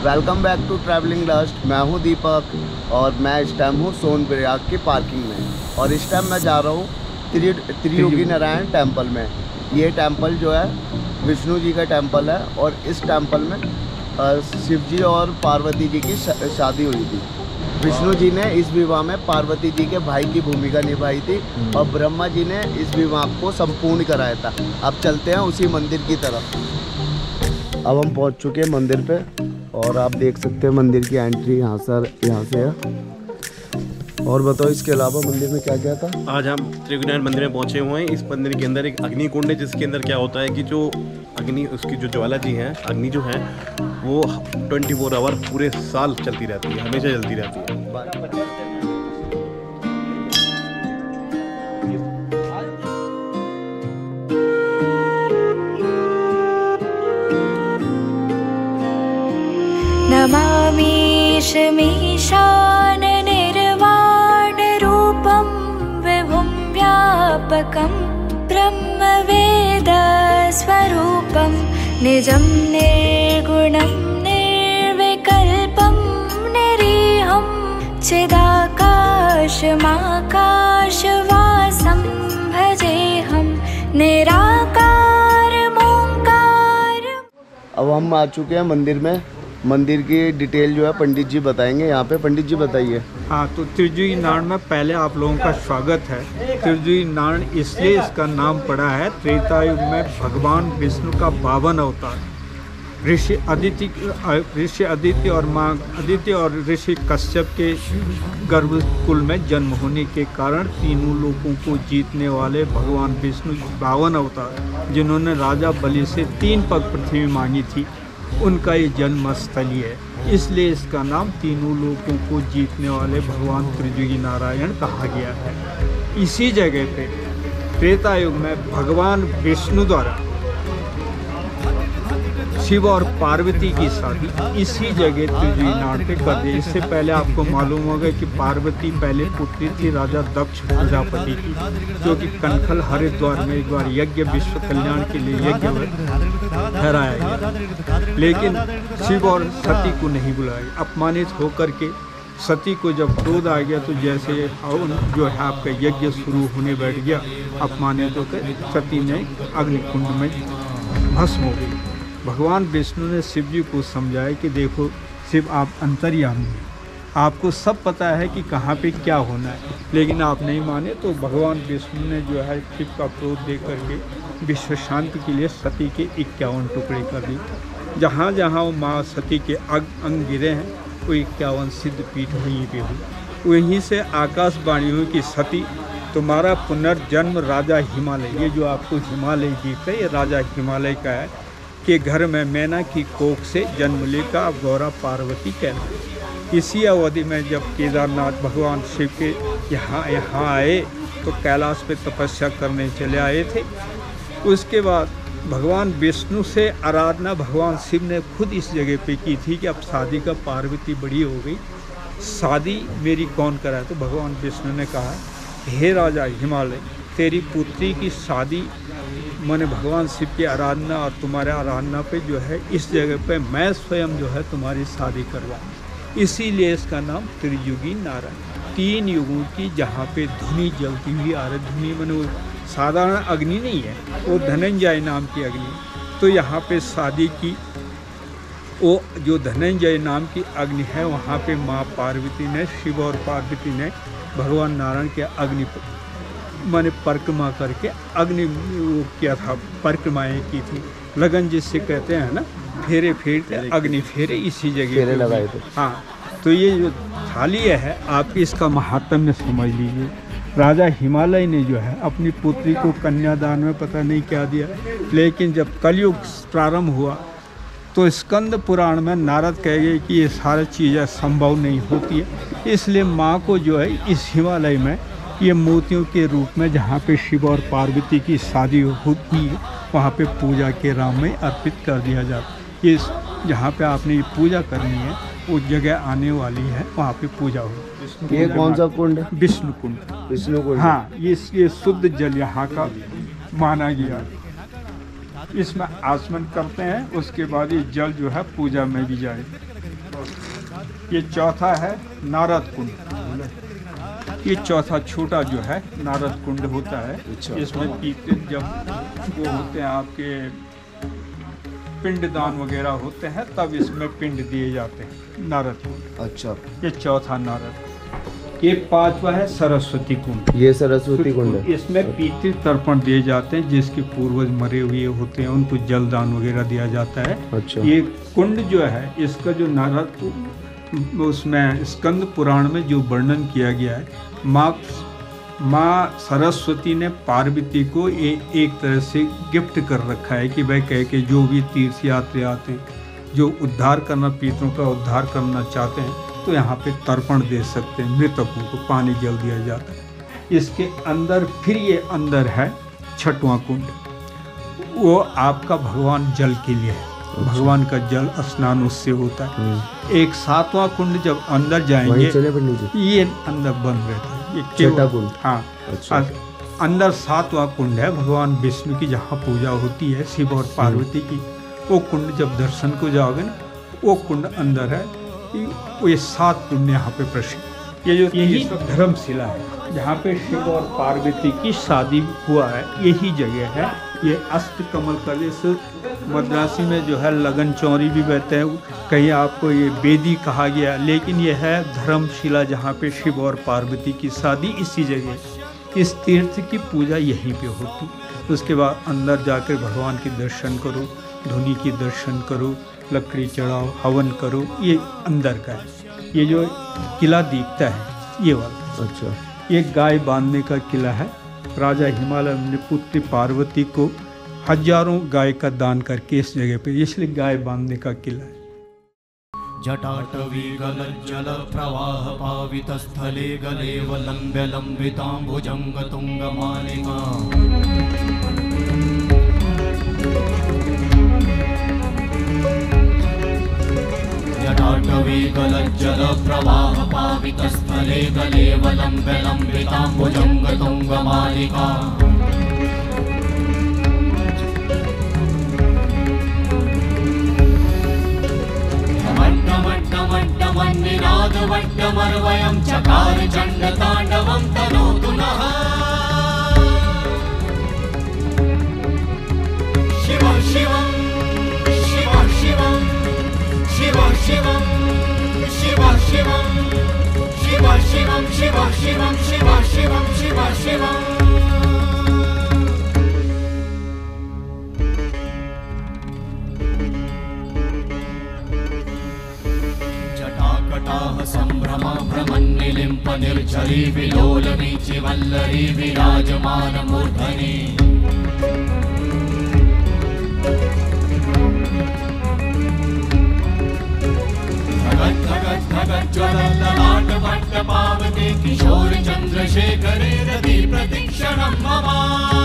Welcome back to travelling dust. मैं हूं दीपक और मैं इस टाइम हूं सोनप्रयाग की पार्किंग में और इस टाइम मैं जा रहा हूं त्रियोगी नारायण टेम्पल में। ये टेम्पल जो है विष्णु जी का टेम्पल है और इस टेम्पल में शिव जी और पार्वती जी की शादी हुई थी। विष्णु जी ने इस विवाह में पार्वती जी के भाई की भूमिका निभाई थी और ब्रह्मा जी ने इस विवाह को संपूर्ण कराया था। अब चलते हैं उसी मंदिर की तरफ। अब हम पहुंच चुके हैं मंदिर पे और आप देख सकते हैं मंदिर की एंट्री यहाँ से है। और बताओ इसके अलावा मंदिर में क्या क्या था। आज हम त्रियोगी नारायण मंदिर में पहुंचे हुए हैं। इस मंदिर के अंदर एक अग्नि कुंड है, जिसके अंदर क्या होता है कि जो अग्नि, उसकी जो ज्वाला जी है, अग्नि जो है वो 24 आवर पूरे साल चलती रहती है, हमेशा चलती रहती है। नमामीशमीशान निर्वाण रूपं विभुं व्यापकं ब्रह्मवेद स्वरूपं निजं निर्गुणं निर्विकल्पं निरीहं चिदाकाशमाकाशवासं भजेऽहं निराकारमोङ्कार। अब हम आ चुके हैं मंदिर में। मंदिर की डिटेल जो है पंडित जी बताएंगे। यहाँ पे पंडित जी बताइए। हाँ, तो त्रियोगी नारायण में पहले आप लोगों का स्वागत है। त्रियोगी नारायण इसलिए इसका नाम पड़ा है, त्रेता युग में भगवान विष्णु का 52 अवतार ऋषि अदिति और माँ अदिति और ऋषि कश्यप के गर्भकुल में जन्म होने के कारण तीनों लोगों को जीतने वाले भगवान विष्णु 52 अवतार, जिन्होंने राजा बलि से 3 पग पृथ्वी मांगी थी, उनका ये जन्म स्थली है। इसलिए इसका नाम तीनों लोगों को जीतने वाले भगवान त्रियोगी नारायण कहा गया है। इसी जगह पे त्रेता युग में भगवान विष्णु द्वारा शिव और पार्वती की शादी इसी जगह त्रियोगी नारायण पे कर दी। इससे पहले आपको मालूम होगा कि पार्वती पहले पुत्री थी राजा दक्ष प्रजापति की, जो कि कनखल हरिद्वार में एक बार यज्ञ विश्व कल्याण के लिए यज्ञ ठहराया गया, लेकिन शिव और सती को नहीं बुलाया। अपमानित होकर के सती को जब क्रोध आ गया तो जैसे जो है आपका यज्ञ शुरू होने बैठ गया, अपमानित होकर सती ने अग्निकुंड में भस्म हो गई। भगवान विष्णु ने शिव जी को समझाया कि देखो शिव, आप अंतर्यामी हैं, आपको सब पता है कि कहाँ पे क्या होना है, लेकिन आप नहीं माने। तो भगवान विष्णु ने जो है शिव का क्रोध दे करके विश्व शांति के लिए सती के 51 टुकड़े कर दिए। जहाँ जहाँ वो माँ सती के अंग गिरे हैं वो 51 सिद्ध पीठ वहीं पे हुई। वहीं से आकाशवाणी हुई कि सती, तुम्हारा पुनर्जन्म राजा हिमालय, ये जो आपको हिमालय दिख रहा है, ये राजा हिमालय का है, के घर में मैना की कोख से जन्म लेकर अब गौरा पार्वती कहलाए। इसी अवधि में जब केदारनाथ भगवान शिव के यहाँ आए तो कैलाश पे तपस्या करने चले आए थे। उसके बाद भगवान विष्णु से आराधना भगवान शिव ने खुद इस जगह पे की थी कि अब शादी का पार्वती बड़ी हो गई, शादी मेरी कौन कराए। तो भगवान विष्णु ने कहा, हे राजा हिमालय, तेरी पुत्री की शादी मैंने भगवान शिव की आराधना और तुम्हारे आराधना पे जो है इस जगह पे मैं स्वयं जो है तुम्हारी शादी करवा, इसीलिए इसका नाम त्रियोगी नारायण। 3 युगों की जहाँ पे धुनी जलती हुई आ रही, धुनी मैंने वो साधारण अग्नि नहीं है, वो धनंजय नाम की अग्नि। तो यहाँ पे शादी की वो जो धनंजय नाम की अग्नि है, वहाँ पे माँ पार्वती ने, शिव और पार्वती ने भगवान नारायण के अग्नि मैंने परिक्रमा करके अग्नि वो किया था, परिक्रमाएँ की थी। लगन जिससे कहते हैं ना, फेरे फेरते अग्नि फेरे, इसी जगह लगाए थे। हाँ, तो ये जो थाली है आप इसका महात्म्य समझ लीजिए। राजा हिमालय ने जो है अपनी पुत्री को कन्यादान में पता नहीं क्या दिया, लेकिन जब कलयुग प्रारंभ हुआ तो स्कंद पुराण में नारद कह गए कि ये सारी चीज़ें संभव नहीं होती है, इसलिए माँ को जो है इस हिमालय में ये मोतियों के रूप में जहाँ पे शिव और पार्वती की शादी होती है वहाँ पे पूजा के राम में अर्पित कर दिया जाता है। ये जहाँ पे आपने ये पूजा करनी है वो जगह आने वाली है, वहाँ पे पूजा हो। ये कौन सा कुंड है? विष्णु कुंड। विष्णु कुंड, हाँ, ये शुद्ध जल यहाँ का माना गया। इसमें आचमन करते हैं, उसके बाद ये जल जो है पूजा में भी जाए। ये चौथा है नारद कुंड। ये चौथा छोटा जो है नारद कुंड होता है। इसमें पीते जब वो होते हैं आपके पिंडदान वगैरह होते हैं तब इसमें पिंड दिए जाते हैं, नारद कुंड। अच्छा, ये चौथा नारद। ये पांचवा है सरस्वती कुंड। ये सरस्वती कुंड है। इसमें पीते तर्पण दिए जाते हैं, जिसके पूर्वज मरे हुए होते हैं उनको जलदान वगैरह दिया जाता है। अच्छा। ये कुंड जो है इसका जो नारद उसमें स्कंद पुराण में जो वर्णन किया गया है, माँ सरस्वती ने पार्वती को एक तरह से गिफ्ट कर रखा है कि भाई कह के जो भी तीर्थ यात्री आते हैं जो उद्धार करना, पितरों का उद्धार करना चाहते हैं तो यहाँ पे तर्पण दे सकते हैं, मृतकों को पानी जल दिया जाता है। इसके अंदर फिर ये अंदर है छठवां कुंड। वो आपका भगवान जल के लिए है। भगवान का जल स्नान उससे होता है। एक सातवां कुंड जब अंदर जाएंगे ये अंदर बंद रहता है, ये छठा कुंड। हाँ। अच्छा। अंदर सातवां कुंड है भगवान विष्णु की, जहाँ पूजा होती है शिव और पार्वती की। वो कुंड जब दर्शन को जाओगे ना, वो कुंड अंदर है। ये 7 कुंड यहाँ पे प्रसिद्ध। यही धर्मशिला है जहाँ पे शिव और पार्वती की शादी हुआ है, यही जगह है। ये अष्ट कमल का, जैसे मद्रासी में जो है लगन चौरी भी बहते हैं, कहीं आपको ये बेदी कहा गया, लेकिन ये है धर्मशिला जहाँ पे शिव और पार्वती की शादी इसी जगह। इस तीर्थ की पूजा यहीं पे होती। उसके बाद अंदर जाकर भगवान के दर्शन करो, धुनी की दर्शन करो, लकड़ी चढ़ाओ, हवन करो। ये अंदर का है। ये जो किला दिखता है ये वाला। अच्छा। ये गाय बांधने का किला है। राजा हिमालय ने पुत्री पार्वती को हजारों गाय का दान करके इस जगह पे, इसलिए गाय बांधने का किला है। जटाटवी गलज्जल प्रवाह पावित स्थले गलेव लंब्य लंबितांबुजंग तुंग मालिका। जटाटवी गलज्जल प्रवाह पावित स्थले गलेव लंब्य लंबितांबुजंग तुंग मालिका। निनाद वड्डमर्वयं चकार चंड तांडवं तनोतु नः। शिव शिवं शिव शिवं शिव शिवं शिव शिवं शिव शिवं शिव शिवं शिव शिवं शिव शिवं। संभ्रमा भ्रमन्निलिम्प निर्झरी विलोल वीचि वल्लरी विराजमान मूर्धनि। धगत् धगत् धगत् ज्वलल्ललाट वट्ट पावते किशोर चंद्रशेखरे रति प्रतीक्षणं मम।